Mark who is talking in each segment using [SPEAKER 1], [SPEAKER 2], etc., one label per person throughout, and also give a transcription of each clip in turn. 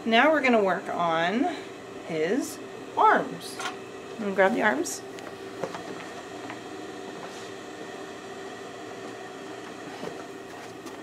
[SPEAKER 1] now we're going to work on his arms. I'm going to grab the arms.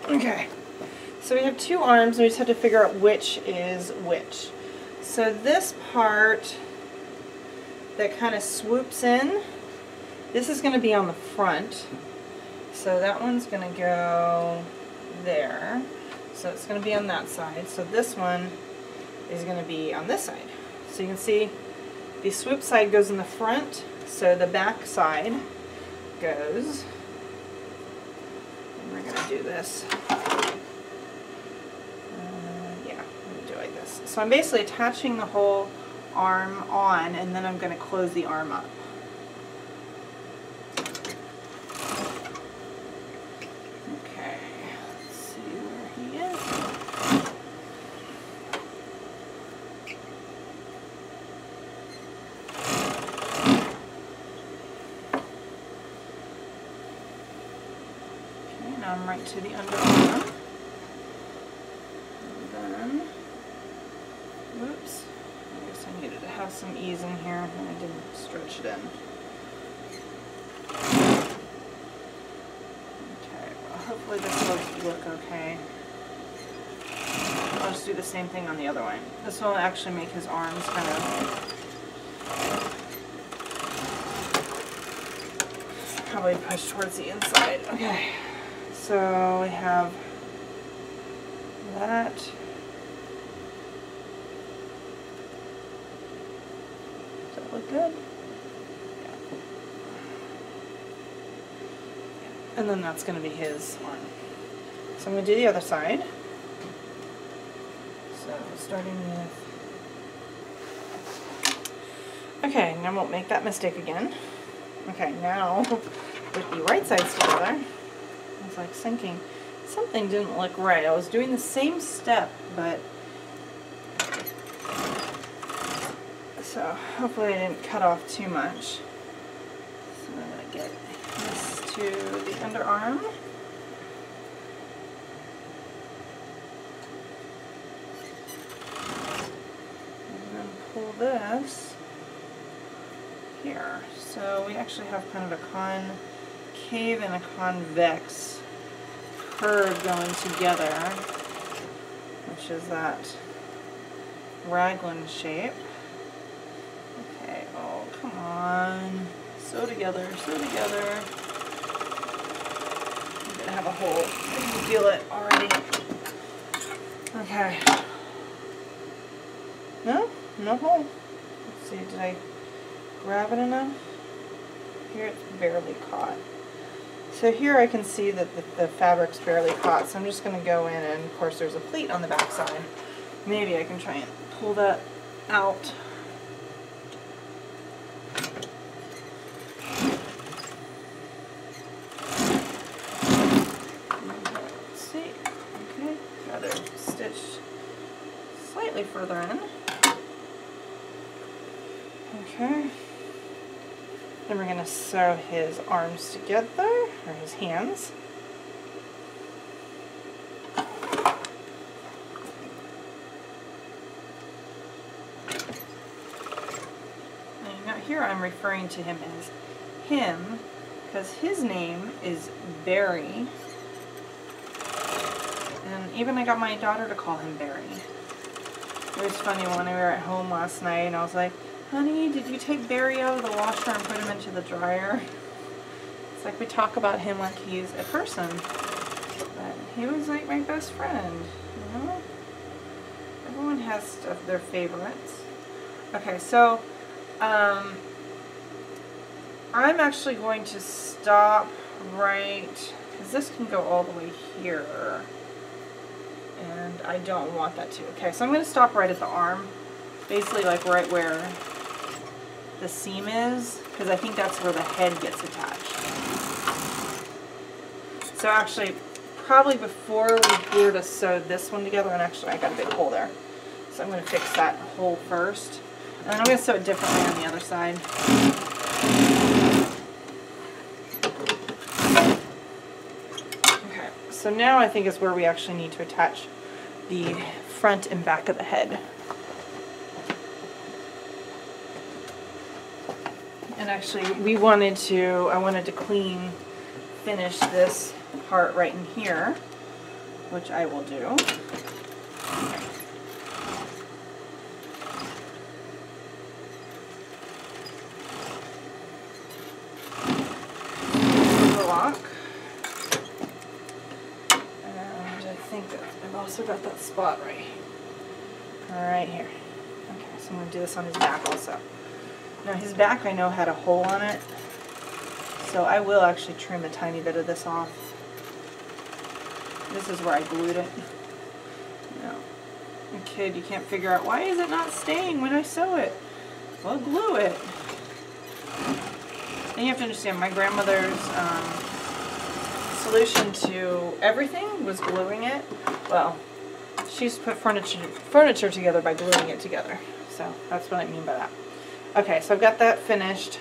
[SPEAKER 1] Okay, so we have two arms and we just have to figure out which is which. So this part that kind of swoops in, this is going to be on the front. So that one's going to go there. So it's going to be on that side. So this one is going to be on this side. So you can see the swoop side goes in the front, so the back side goes, and we're going to do this. Yeah, I'm going to do it like this. So I'm basically attaching the whole arm on, and then I'm going to close the arm up. Okay, let's see where he is. Okay, now I'm right to the underarm. And then, whoops. I guess I needed to have some ease in here and I didn't stretch it in. Okay, well hopefully this will look okay. I'll just do the same thing on the other one. This will actually make his arms kind of probably push towards the inside. Okay, so we have that. Does that look good? Yeah. And then that's going to be his arm. So I'm going to do the other side. So starting with... Okay, now I won't make that mistake again. Okay, now with the right sides together, I was like thinking something didn't look right. I was doing the same step, but so hopefully I didn't cut off too much. So I'm going to get this to the underarm. And then pull this here. So we actually have kind of a concave and a convex curve going together, which is that raglan shape. Okay, oh come on. Sew together, sew together. I'm gonna have a hole. I can feel it already. Okay. No? No hole. Let's see, did I grab it enough? Here it's barely caught. So here I can see that the fabric's barely caught, so I'm just going to go in, and of course there's a pleat on the back side. Maybe I can try and pull that out. Let's see. Okay, got it stitched slightly further in. Okay. Then we're going to sew his arms together, or his hands. And now here I'm referring to him as him, because his name is Beary. And even I got my daughter to call him Beary. It was funny when we were at home last night and I was like, honey, did you take Beary out of the washer and put him into the dryer? It's like we talk about him like he's a person. But he was like my best friend, you know? Everyone has stuff, their favorites. Okay, so I'm actually going to stop right, because this can go all the way here. And I don't want that to. Okay, so I'm going to stop right at the arm. Basically like right where the seam is, because I think that's where the head gets attached. So actually, probably before we were to sew this one together, and actually I got a big hole there. So I'm going to fix that hole first. And then I'm going to sew it differently on the other side. Okay, so now I think is where we actually need to attach the front and back of the head. And actually, I wanted to finish this part right in here, which I will do. Overlock. And I think that I've also got that spot right here. Okay, so I'm going to do this on his back also. Now his back I know had a hole on it, so I will actually trim a tiny bit of this off. This is where I glued it. No. A kid, you can't figure out why is it not staying when I sew it? Well, glue it. And you have to understand, my grandmother's solution to everything was gluing it. Well, she used to put furniture together by gluing it together. So that's what I mean by that. Okay, so I've got that finished.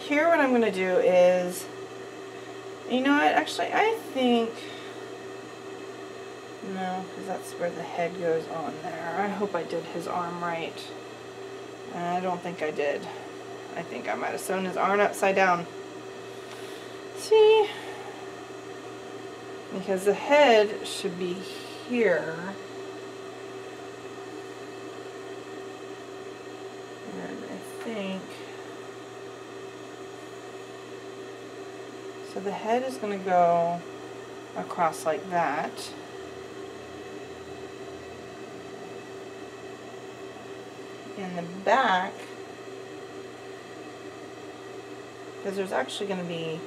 [SPEAKER 1] Here what I'm going to do is, you know what, actually I think, no, because that's where the head goes on there. I hope I did his arm right. I don't think I did. I think I might have sewn his arm upside down. See? Because the head should be here. And I think, so the head is going to go across like that. In the back, because there's actually going to be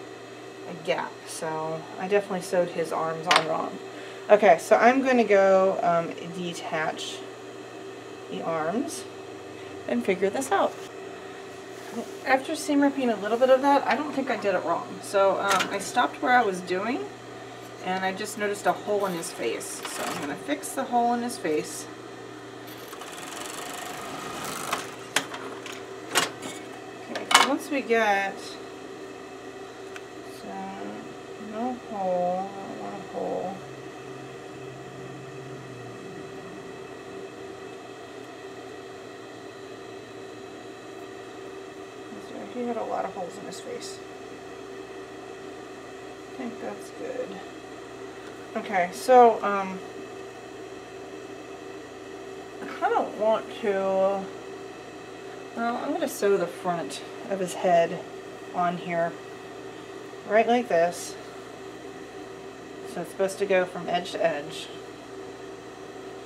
[SPEAKER 1] a gap, so I definitely sewed his arms on wrong. Okay, so I'm going to go detach the arms and figure this out. After seam ripping a little bit of that, I don't think I did it wrong. So I stopped where I was doing, and I just noticed a hole in his face. So I'm going to fix the hole in his face. Okay, once we get, so no hole, I don't want a hole. He had a lot of holes in his face. I think that's good. Okay, so I kind of want to, well, I'm going to sew the front of his head on here, right like this. So it's supposed to go from edge to edge.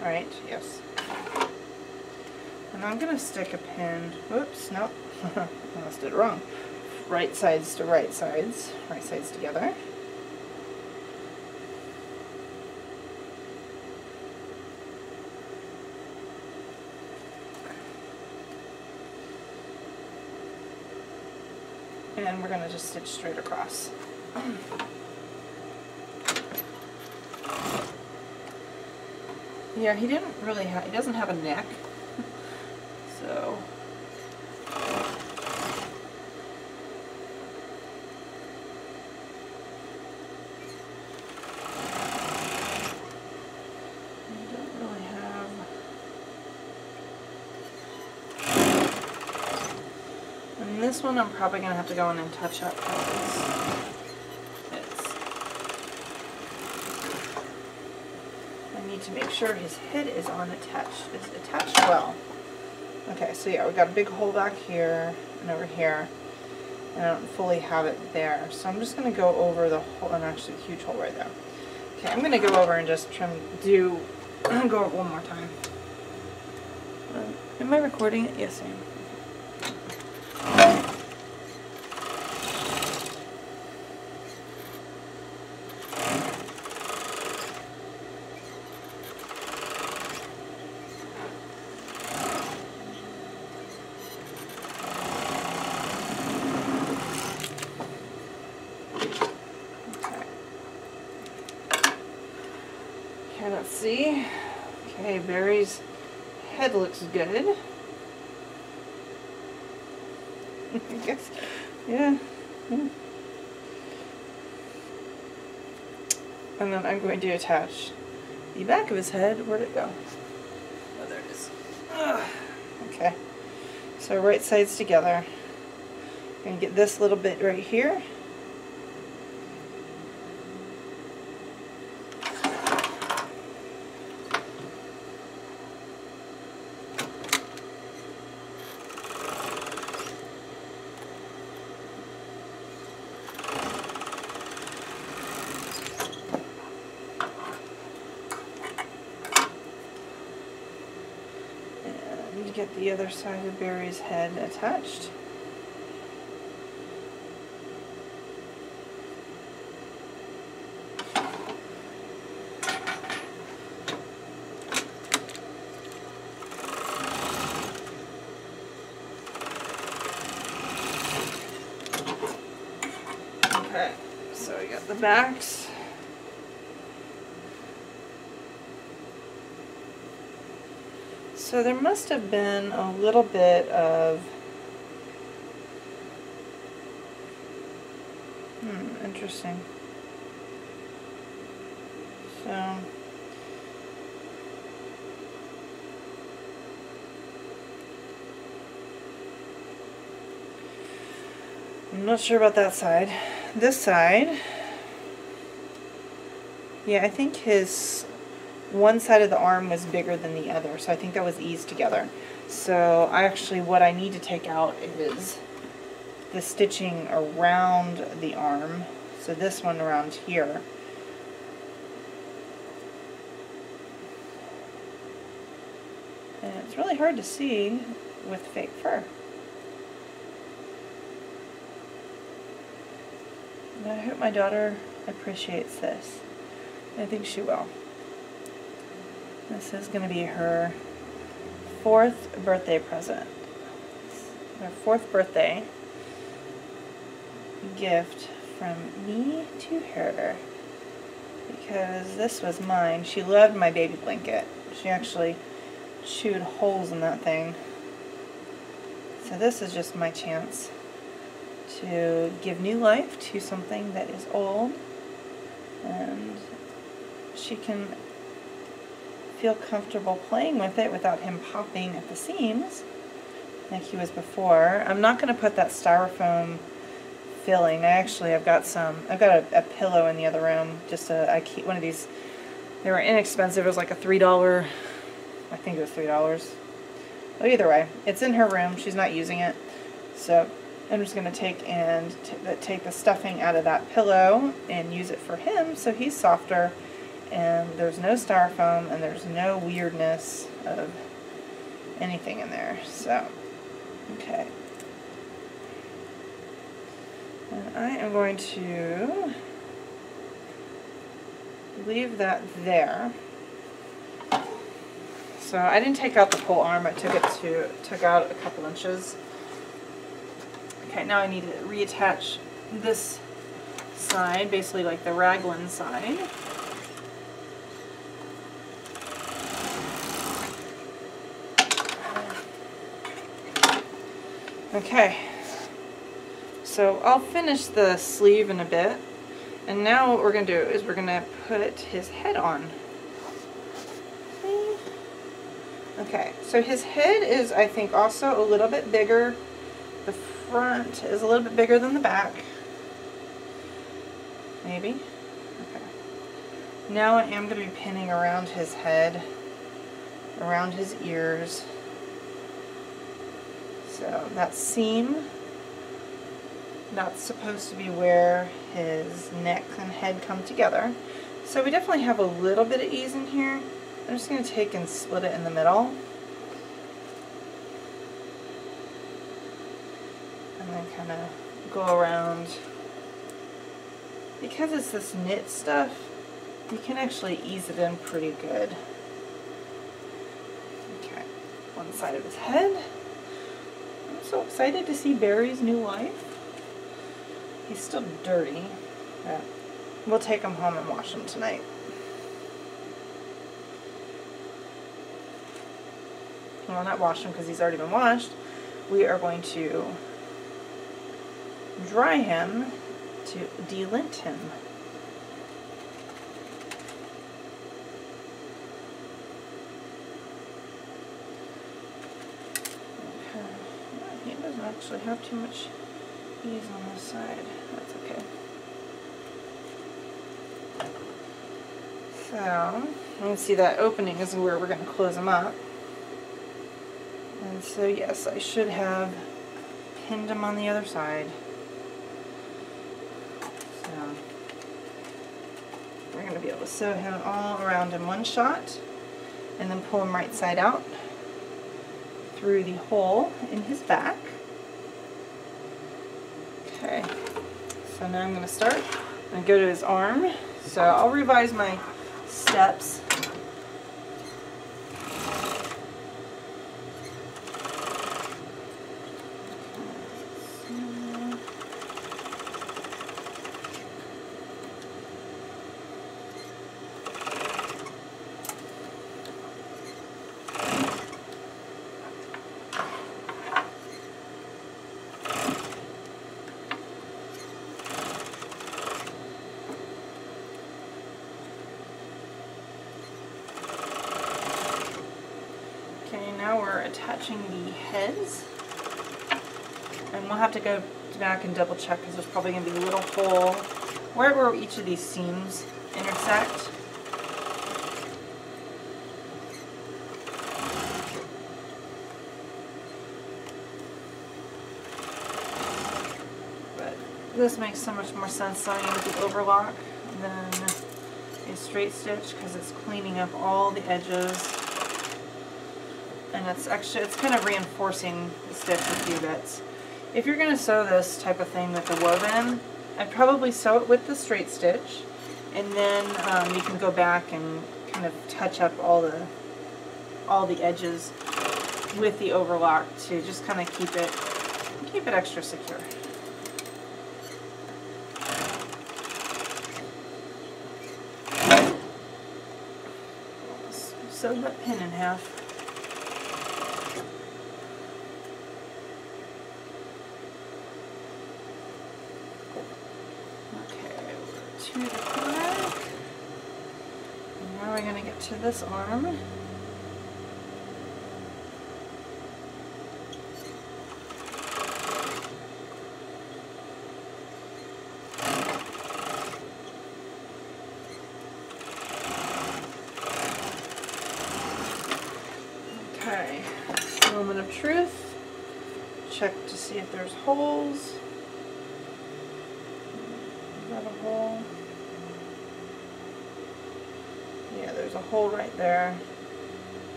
[SPEAKER 1] Alright, yes. And I'm going to stick a pin, whoops, nope. I almost did it wrong. Right sides to right sides together. And we're going to just stitch straight across. Yeah, he doesn't have a neck, so. This one I'm probably going to have to go in and touch up I need to make sure his head is attached well. Okay, so yeah, we've got a big hole back here and over here, and I don't fully have it there. So I'm just going to go over the hole, and actually a huge hole right there. Okay, I'm going to go over and just go over it one more time. Am I recording it? Yes, I am. Okay, let's see. Okay, Beary's head looks good. I guess, yeah. And then I'm going to attach The back of his head, where'd it go? Oh, there it is. Ugh. Okay, so right sides together. I'm going to get this little bit right here. Get the other side of Beary's head attached. Okay, so we got the backs. So there must have been a little bit of, interesting. So, I'm not sure about that side. This side, yeah, I think his one side of the arm was bigger than the other, so I think that was eased together. So actually what I need to take out is the stitching around the arm. So this one around here. And it's really hard to see with fake fur. And I hope my daughter appreciates this. I think she will. This is going to be her 4th birthday present. Her 4th birthday gift from me to her. Because this was mine. She loved my baby blanket. She actually chewed holes in that thing. So this is just my chance to give new life to something that is old. And she can feel comfortable playing with it without him popping at the seams like he was before. I'm not going to put that styrofoam filling. I've got a pillow in the other room, just I keep one of these. They were inexpensive. It was like a $3, I think it was $3. But either way, it's in her room. She's not using it. So I'm just going to take the stuffing out of that pillow and use it for him so he's softer. And there's no styrofoam and there's no weirdness of anything in there. So, okay. And I am going to leave that there. So I didn't take out the whole arm. I took out a couple inches. Okay, now I need to reattach this side, basically like the raglan side. Okay, so I'll finish the sleeve in a bit, and now what we're going to do is we're going to put his head on. Okay, so his head is, I think, also a little bit bigger. The front is a little bit bigger than the back. Maybe? Okay. Now I am going to be pinning around his head, around his ears. So that seam, that's supposed to be where his neck and head come together. So we definitely have a little bit of ease in here. I'm just going to take and split it in the middle. And then kind of go around. Because it's this knit stuff, you can actually ease it in pretty good. Okay, one side of his head. I'm so excited to see Beary's new life. He's still dirty, but we'll take him home and wash him tonight. Well, not wash him because he's already been washed. We are going to dry him to delint him. actually have too much ease on this side. That's okay. So, you can see that opening is where we're going to close them up. And so yes, I should have pinned them on the other side. So, we're going to be able to sew him all around in one shot, and then pull him right side out through the hole in his back. Okay, so now I'm going to start and go to his arm. So I'll revise my steps. Now we're attaching the heads, and we'll have to go back and double check because there's probably going to be a little hole where each of these seams intersect. But this makes so much more sense sewing with the overlock than a straight stitch because it's cleaning up all the edges. And it's kind of reinforcing the stitch with few bits. If you're going to sew this type of thing with the woven, I'd probably sew it with the straight stitch, and then you can go back and kind of touch up all the edges with the overlock to just kind of keep it extra secure. Sew that pin in half. To the corner. And now we're going to get to this arm. Okay, moment of truth. Check to see if there's holes. Is that a hole? Yeah, there's a hole right there.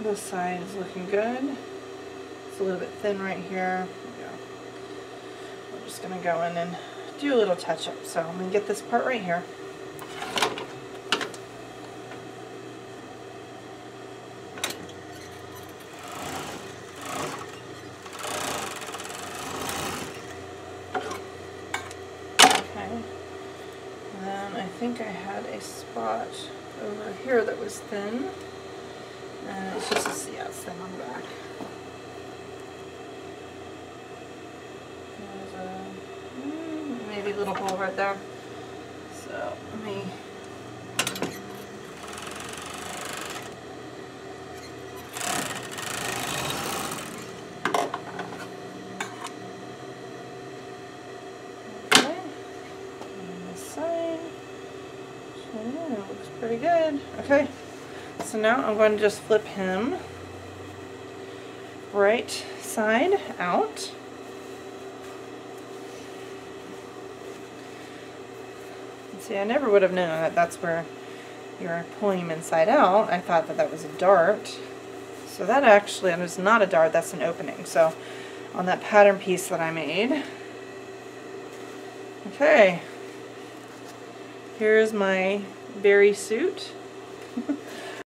[SPEAKER 1] This side is looking good. It's a little bit thin right here. Yeah. I'm just going to go in and do a little touch up. So I'm going to get this part right here. I think I had a spot over here that was thin, and it's just yeah, it's thin on the back. There's maybe a little hole right there. So let me looks pretty good. Okay, so now I'm going to just flip him right side out. And see, I never would have known that that's where you're pulling him inside out. I thought that that was a dart. So that actually is not a dart, that's an opening. So on that pattern piece that I made. Okay. Here's my Beary suit.